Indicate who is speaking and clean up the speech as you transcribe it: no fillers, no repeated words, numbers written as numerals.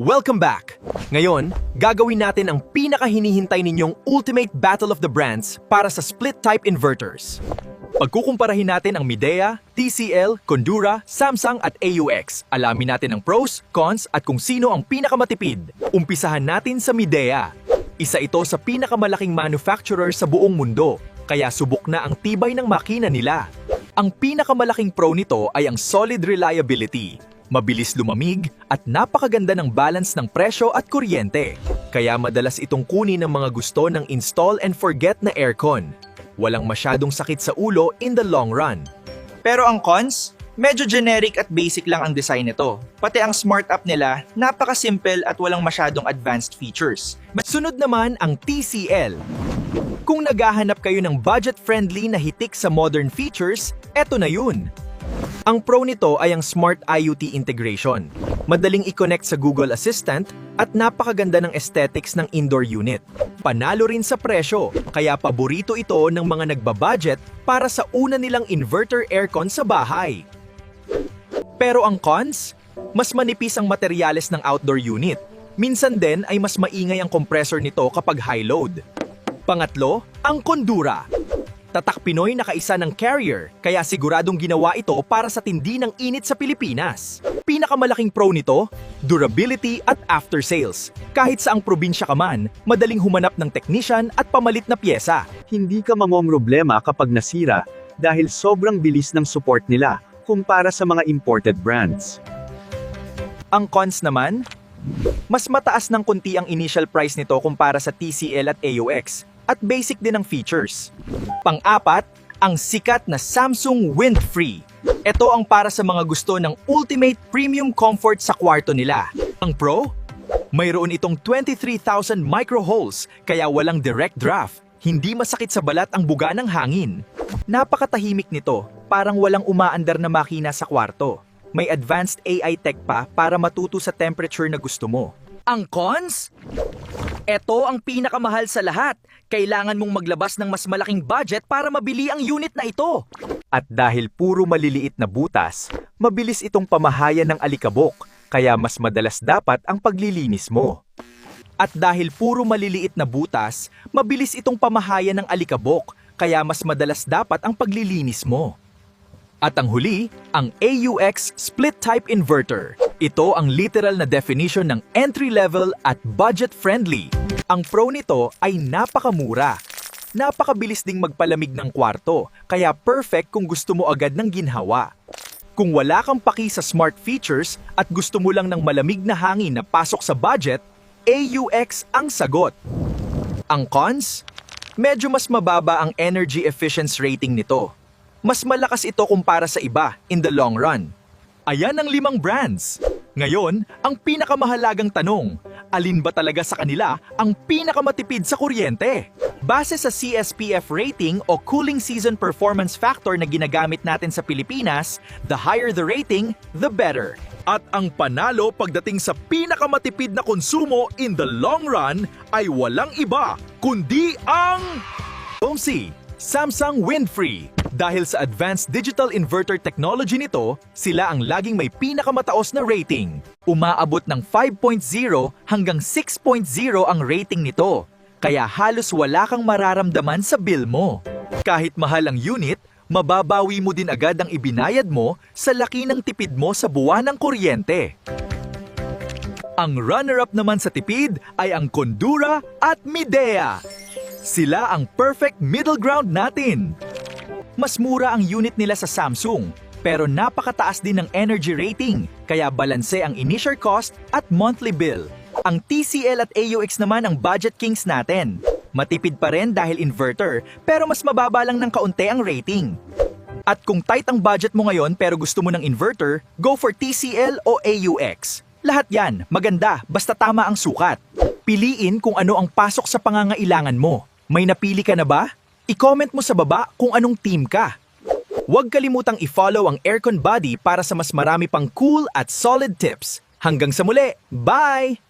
Speaker 1: Welcome back! Ngayon, gagawin natin ang pinakahinihintay ninyong ultimate battle of the brands para sa split-type inverters. Pagkukumparahin natin ang Midea, TCL, Condura, Samsung at AUX. Alamin natin ang pros, cons at kung sino ang pinakamatipid. Umpisahan natin sa Midea. Isa ito sa pinakamalaking manufacturer sa buong mundo, kaya subok na ang tibay ng makina nila. Ang pinakamalaking pro nito ay ang solid reliability. Mabilis lumamig at napakaganda ng balance ng presyo at kuryente. Kaya madalas itong kunin ng mga gusto ng install and forget na aircon. Walang masyadong sakit sa ulo in the long run.
Speaker 2: Pero ang cons, medyo generic at basic lang ang design nito. Pati ang smart app nila, napaka-simple at walang masyadong advanced features.
Speaker 1: Sunod naman ang TCL. Kung naghahanap kayo ng budget-friendly na hitik sa modern features, eto na yun. Ang pro nito ay ang Smart IoT integration. Madaling i-connect sa Google Assistant at napakaganda ng aesthetics ng indoor unit. Panalo rin sa presyo, kaya paborito ito ng mga nagbabudget para sa una nilang inverter aircon sa bahay. Pero ang cons? Mas manipis ang materyales ng outdoor unit. Minsan din ay mas maingay ang compressor nito kapag high load. Pangatlo, ang Condura. Tatak Pinoy na kaisa ng Carrier, kaya siguradong ginawa ito para sa tindi ng init sa Pilipinas. Pinakamalaking pro nito, durability at after sales. Kahit saang probinsya ka man, madaling humanap ng technician at pamalit na pyesa.
Speaker 3: Hindi ka mamomroblema kapag nasira dahil sobrang bilis ng support nila kumpara sa mga imported brands.
Speaker 2: Ang cons naman, mas mataas ng kunti ang initial price nito kumpara sa TCL at AUX. At basic din ang features. Pang-apat, ang sikat na Samsung Windfree. Ito ang para sa mga gusto ng ultimate premium comfort sa kwarto nila. Ang pro? Mayroon itong 23,000 micro holes, kaya walang direct draft. Hindi masakit sa balat ang buga ng hangin. Napakatahimik nito, parang walang umaandar na makina sa kwarto. May advanced AI tech pa para matuto sa temperature na gusto mo. Ang cons? Ito ang pinakamahal sa lahat. Kailangan mong maglabas ng mas malaking budget para mabili ang unit na ito.
Speaker 3: At dahil puro maliliit na butas, mabilis itong pamahayan ng alikabok, kaya mas madalas dapat ang paglilinis mo.
Speaker 1: At dahil puro maliliit na butas, mabilis itong pamahayan ng alikabok, kaya mas madalas dapat ang paglilinis mo. At ang huli, ang AUX Split-Type Inverter. Ito ang literal na definition ng entry-level at budget-friendly. Ang pro nito ay napakamura. Napakabilis ding magpalamig ng kwarto, kaya perfect kung gusto mo agad ng ginhawa. Kung wala kang paki sa smart features at gusto mo lang ng malamig na hangin na pasok sa budget, AUX ang sagot. Ang cons? Medyo mas mababa ang energy efficiency rating nito. Mas malakas ito kumpara sa iba in the long run. Ayan ang 5 brands. Ngayon, ang pinakamahalagang tanong, alin ba talaga sa kanila ang pinakamatipid sa kuryente? Base sa CSPF rating o Cooling Season Performance Factor na ginagamit natin sa Pilipinas, the higher the rating, the better. At ang panalo pagdating sa pinakamatipid na konsumo in the long run ay walang iba, kundi ang Samsung Windfree. Dahil sa advanced digital inverter technology nito, sila ang laging may pinakamataos na rating. Umaabot ng 5.0 hanggang 6.0 ang rating nito. Kaya halos wala kang mararamdaman sa bill mo. Kahit mahal ang unit, mababawi mo din agad ang ibinayad mo sa laki ng tipid mo sa buwan ng kuryente. Ang runner-up naman sa tipid ay ang Condura at Midea. Sila ang perfect middle ground natin. Mas mura ang unit nila sa Samsung, pero napakataas din ng energy rating, kaya balanse ang initial cost at monthly bill. Ang TCL at AUX naman ang budget kings natin. Matipid pa rin dahil inverter, pero mas mababa lang ng kaunti ang rating. At kung tight ang budget mo ngayon pero gusto mo ng inverter, go for TCL o AUX. Lahat yan, maganda, basta tama ang sukat. Piliin kung ano ang pasok sa pangangailangan mo. May napili ka na ba? I-comment mo sa baba kung anong team ka. Huwag kalimutang i-follow ang Aircon Buddy para sa mas marami pang cool at solid tips. Hanggang sa muli, bye!